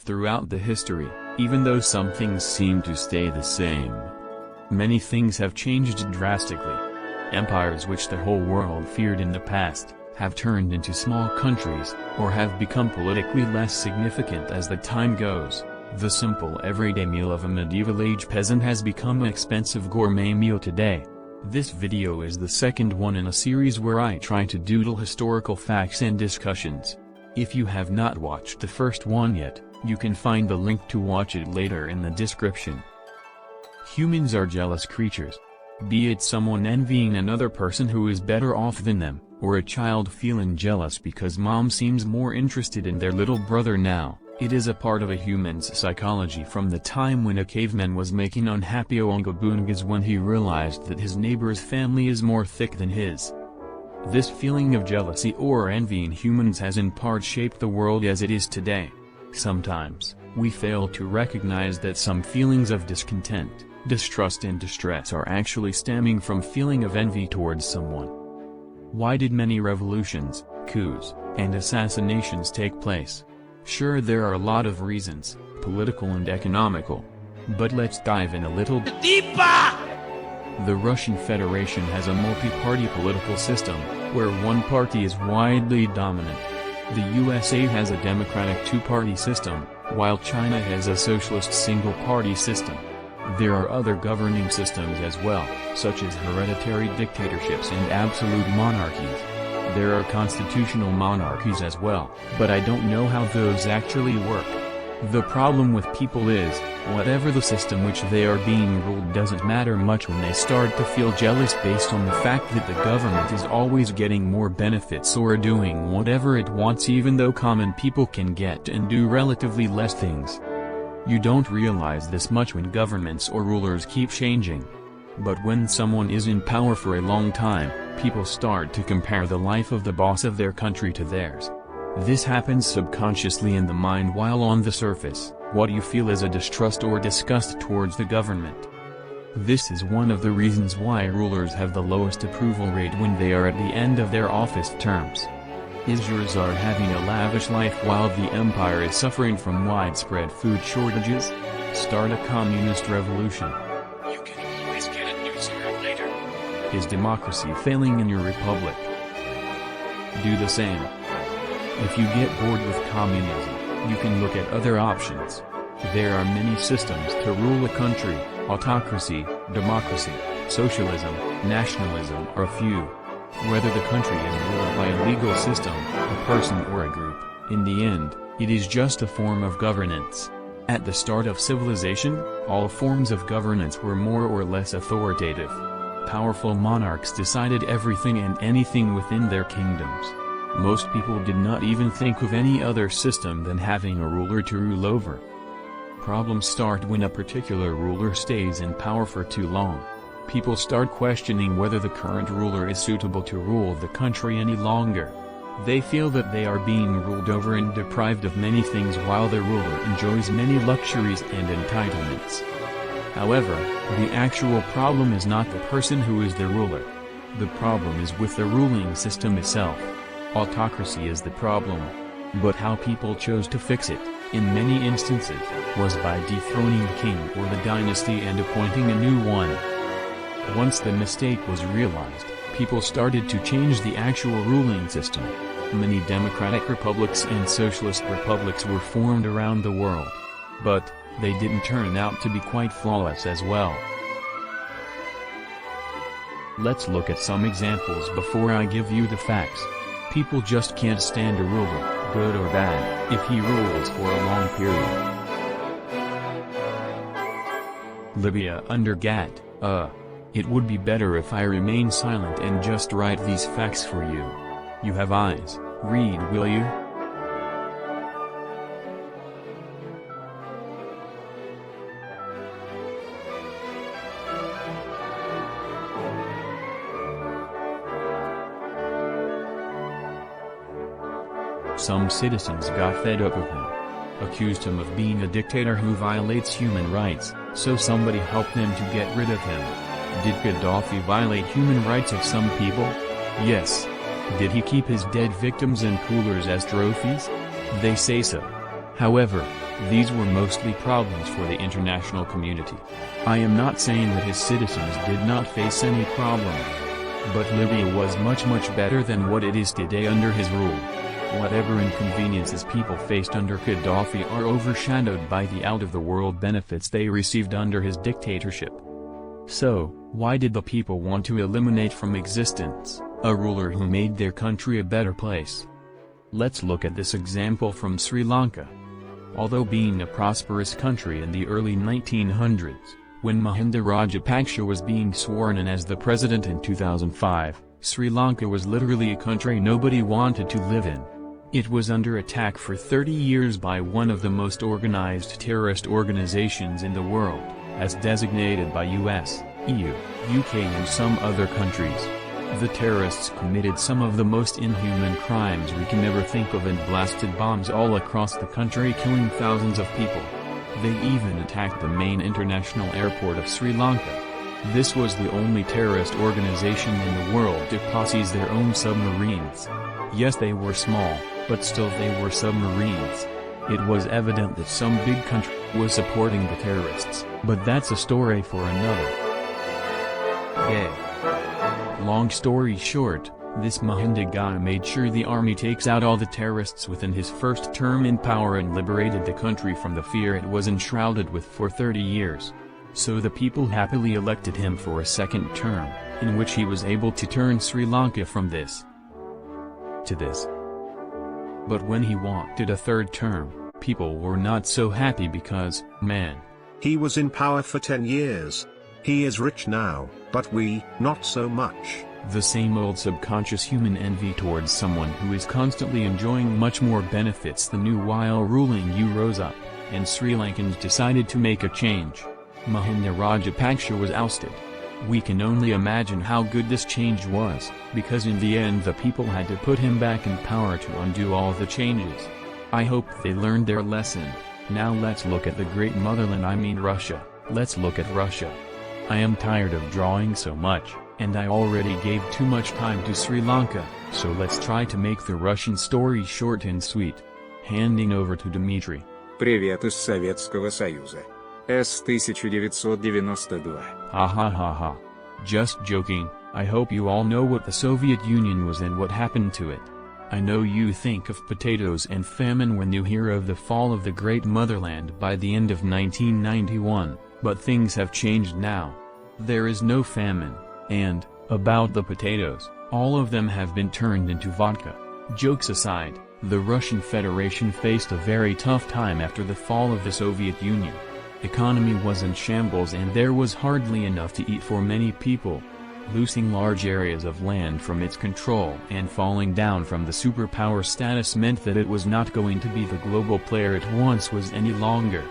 throughout the history, even though some things seem to stay the same. Many things have changed drastically. Empires which the whole world feared in the past, have turned into small countries, or have become politically less significant as the time goes. The simple everyday meal of a medieval-age peasant has become an expensive gourmet meal today. This video is the second one in a series where I try to doodle historical facts and discussions. If you have not watched the first one yet, you can find the link to watch it later in the description. Humans are jealous creatures. Be it someone envying another person who is better off than them, or a child feeling jealous because mom seems more interested in their little brother now. It is a part of a human's psychology from the time when a caveman was making unhappy Oonga Boongas when he realized that his neighbor's family is more thick than his. This feeling of jealousy or envy in humans has in part shaped the world as it is today. Sometimes, we fail to recognize that some feelings of discontent, distrust and distress are actually stemming from feeling of envy towards someone. Why did many revolutions, coups, and assassinations take place? Sure, there are a lot of reasons, political and economical. But let's dive in a little deeper! The Russian Federation has a multi-party political system, where one party is widely dominant. The USA has a democratic two-party system, while China has a socialist single-party system. There are other governing systems as well, such as hereditary dictatorships and absolute monarchies. There are constitutional monarchies as well, but I don't know how those actually work. The problem with people is, whatever the system which they are being ruled doesn't matter much when they start to feel jealous based on the fact that the government is always getting more benefits or doing whatever it wants even though common people can get and do relatively less things. You don't realize this much when governments or rulers keep changing. But when someone is in power for a long time, people start to compare the life of the boss of their country to theirs. This happens subconsciously in the mind while on the surface, what you feel is a distrust or disgust towards the government. This is one of the reasons why rulers have the lowest approval rate when they are at the end of their office terms. Is your czar having a lavish life while the empire is suffering from widespread food shortages? Start a communist revolution. You can always get a new czar later. Is democracy failing in your republic? Do the same. If you get bored with communism, you can look at other options. There are many systems to rule a country: autocracy, democracy, socialism, nationalism are a few. Whether the country is ruled by a legal system, a person or a group, in the end, it is just a form of governance. At the start of civilization, all forms of governance were more or less authoritative. Powerful monarchs decided everything and anything within their kingdoms. Most people did not even think of any other system than having a ruler to rule over. Problems start when a particular ruler stays in power for too long. People start questioning whether the current ruler is suitable to rule the country any longer. They feel that they are being ruled over and deprived of many things while the ruler enjoys many luxuries and entitlements. However, the actual problem is not the person who is the ruler. The problem is with the ruling system itself. Autocracy is the problem. But how people chose to fix it, in many instances, was by dethroning the king or the dynasty and appointing a new one. Once the mistake was realized, people started to change the actual ruling system. Many democratic republics and socialist republics were formed around the world. But, they didn't turn out to be quite flawless as well. Let's look at some examples before I give you the facts. People just can't stand a ruler, good or bad, if he rules for a long period. Libya under Gat. It would be better if I remain silent and just write these facts for you. You have eyes, read will you? Some citizens got fed up with him. Accused him of being a dictator who violates human rights, so somebody helped them to get rid of him. Did Gaddafi violate human rights of some people? Yes. Did he keep his dead victims and coolers as trophies? They say so. However, These were mostly problems for the international community. I am not saying that his citizens did not face any problem. But Libya was much better than what it is today under his rule. Whatever inconveniences people faced under Gaddafi are overshadowed by the out-of-the-world benefits they received under his dictatorship. So, why did the people want to eliminate from existence a ruler who made their country a better place? Let's look at this example from Sri Lanka. Although being a prosperous country in the early 1900s, when Mahinda Rajapaksa was being sworn in as the president in 2005, Sri Lanka was literally a country nobody wanted to live in. It was under attack for 30 years by one of the most organized terrorist organizations in the world, as designated by US, EU, UK and some other countries. The terrorists committed some of the most inhuman crimes we can ever think of and blasted bombs all across the country, killing thousands of people. They even attacked the main international airport of Sri Lanka. This was the only terrorist organization in the world to possess their own submarines. Yes, they were small, but still they were submarines. It was evident that some big country was supporting the terrorists, but that's a story for another day. Long story short, this Mahinda guy made sure the army takes out all the terrorists within his first term in power and liberated the country from the fear it was enshrouded with for 30 years. So the people happily elected him for a second term, in which he was able to turn Sri Lanka from this to this. But when he wanted a third term, people were not so happy because, man, he was in power for 10 years. He is rich now, but we, not so much. The same old subconscious human envy towards someone who is constantly enjoying much more benefits than you while ruling you rose up, and Sri Lankans decided to make a change. Mahinda Rajapaksa was ousted. We can only imagine how good this change was, because in the end the people had to put him back in power to undo all the changes. I hope they learned their lesson. Now let's look at the great motherland, I mean Russia. Let's look at Russia. I am tired of drawing so much, and I already gave too much time to Sri Lanka, so let's try to make the Russian story short and sweet. Handing over to Dmitry. Привет из Советского Союза. С 1992. Ha ha ha ha. Just joking. I hope you all know what the Soviet Union was and what happened to it. I know you think of potatoes and famine when you hear of the fall of the great motherland by the end of 1991, but things have changed now. There is no famine, and, about the potatoes, all of them have been turned into vodka. Jokes aside, the Russian Federation faced a very tough time after the fall of the Soviet Union. Economy was in shambles and there was hardly enough to eat for many people. Losing large areas of land from its control and falling down from the superpower status meant that it was not going to be the global player it once was any longer.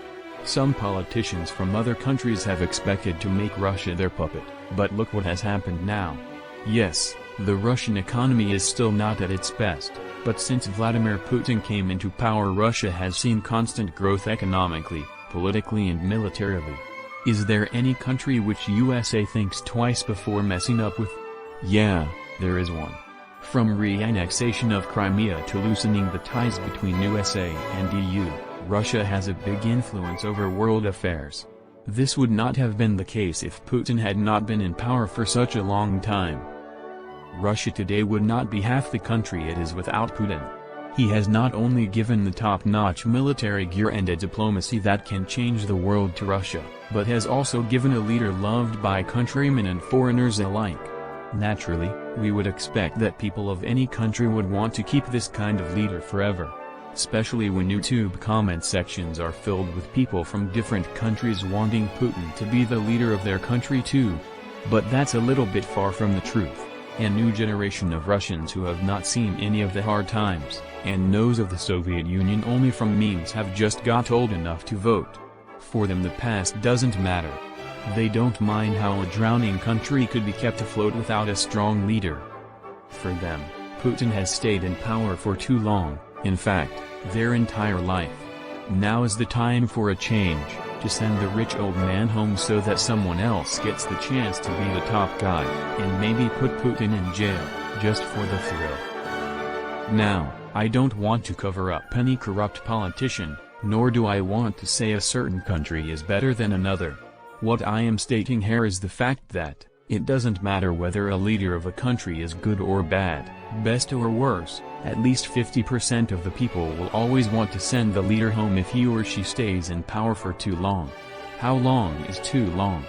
Some politicians from other countries have expected to make Russia their puppet, but look what has happened now. Yes, the Russian economy is still not at its best, but since Vladimir Putin came into power, Russia has seen constant growth economically, politically and militarily. Is there any country which USA thinks twice before messing up with? Yeah, there is one. From re-annexation of Crimea to loosening the ties between USA and EU, Russia has a big influence over world affairs. This would not have been the case if Putin had not been in power for such a long time. Russia today would not be half the country it is without Putin. He has not only given the top-notch military gear and a diplomacy that can change the world to Russia, but has also given a leader loved by countrymen and foreigners alike. Naturally, we would expect that people of any country would want to keep this kind of leader forever. Especially when YouTube comment sections are filled with people from different countries wanting Putin to be the leader of their country too. But that's a little bit far from the truth. A new generation of Russians who have not seen any of the hard times, and knows of the Soviet Union only from memes, have just got old enough to vote. For them the past doesn't matter. They don't mind how a drowning country could be kept afloat without a strong leader. For them, Putin has stayed in power for too long, in fact, their entire life. Now is the time for a change, to send the rich old man home so that someone else gets the chance to be the top guy, and maybe put Putin in jail, just for the thrill. Now, I don't want to cover up any corrupt politician, Nor do I want to say a certain country is better than another. What I am stating here is the fact that, it doesn't matter whether a leader of a country is good or bad, best or worse, at least 50% of the people will always want to send the leader home if he or she stays in power for too long. How long is too long?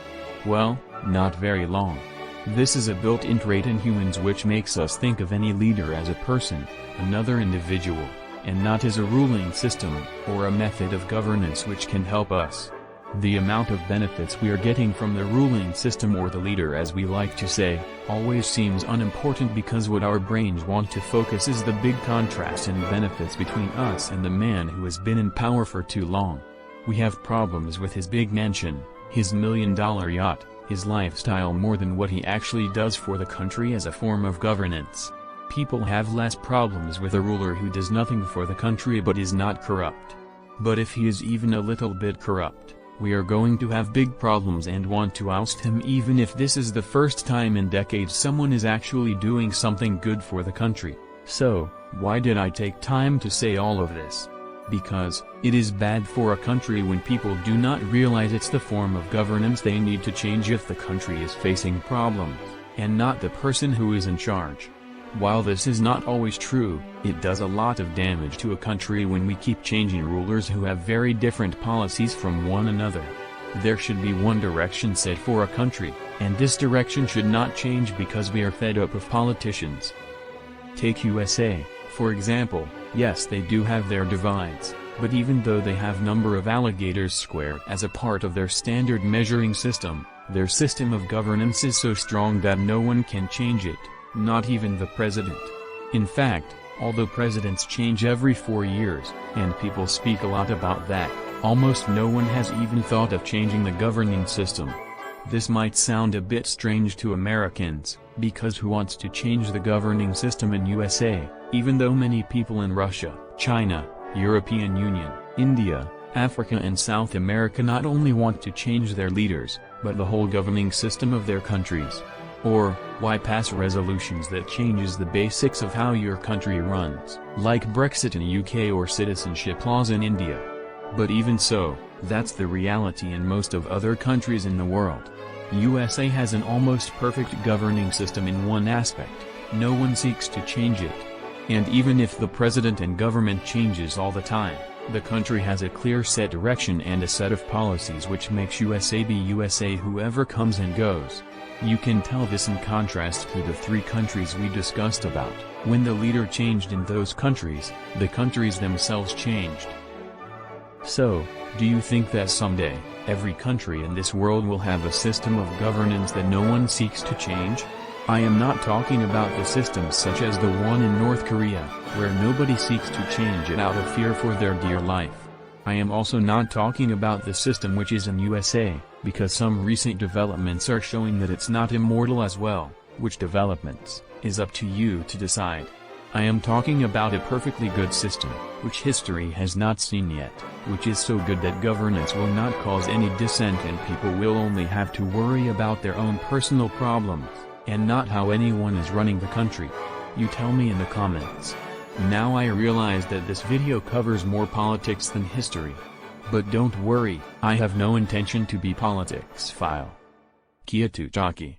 Well, not very long. This is a built-in trait in humans which makes us think of any leader as a person, another individual, and not as a ruling system, or a method of governance which can help us. The amount of benefits we are getting from the ruling system, or the leader as we like to say, always seems unimportant because what our brains want to focus is the big contrast in benefits between us and the man who has been in power for too long. We have problems with his big mansion, his $1,000,000 yacht, his lifestyle more than what he actually does for the country as a form of governance. People have less problems with a ruler who does nothing for the country but is not corrupt. But if he is even a little bit corrupt, we are going to have big problems and want to oust him, even if this is the first time in decades someone is actually doing something good for the country. So, why did I take time to say all of this? Because, it is bad for a country when people do not realize it's the form of governance they need to change if the country is facing problems, and not the person who is in charge. While this is not always true, it does a lot of damage to a country when we keep changing rulers who have very different policies from one another. There should be one direction set for a country, and this direction should not change because we are fed up of politicians. Take USA, for example. Yes, they do have their divides, but even though they have number of alligators square as a part of their standard measuring system, their system of governance is so strong that no one can change it. Not even the president. In fact, although presidents change every 4 years, and people speak a lot about that, almost no one has even thought of changing the governing system. This might sound a bit strange to Americans, because who wants to change the governing system in USA, even though many people in Russia, China, European Union, India, Africa and South America not only want to change their leaders, but the whole governing system of their countries. Or, why pass resolutions that changes the basics of how your country runs, like Brexit in UK or citizenship laws in India? But even so, that's the reality in most of other countries in the world. USA has an almost perfect governing system in one aspect: no one seeks to change it. And even if the president and government changes all the time, the country has a clear set direction and a set of policies which makes USA be USA whoever comes and goes. You can tell this in contrast to the 3 countries we discussed about. When the leader changed in those countries, the countries themselves changed. So, do you think that someday, every country in this world will have a system of governance that no one seeks to change? I am not talking about the systems such as the one in North Korea, where nobody seeks to change it out of fear for their dear life. I am also not talking about the system which is in USA, because some recent developments are showing that it's not immortal as well. Which developments, is up to you to decide. I am talking about a perfectly good system, which history has not seen yet, which is so good that governance will not cause any dissent and people will only have to worry about their own personal problems, and not how anyone is running the country. You tell me in the comments. Now I realize that this video covers more politics than history. But don't worry, I have no intention to be politics file. Kia Tuchaki.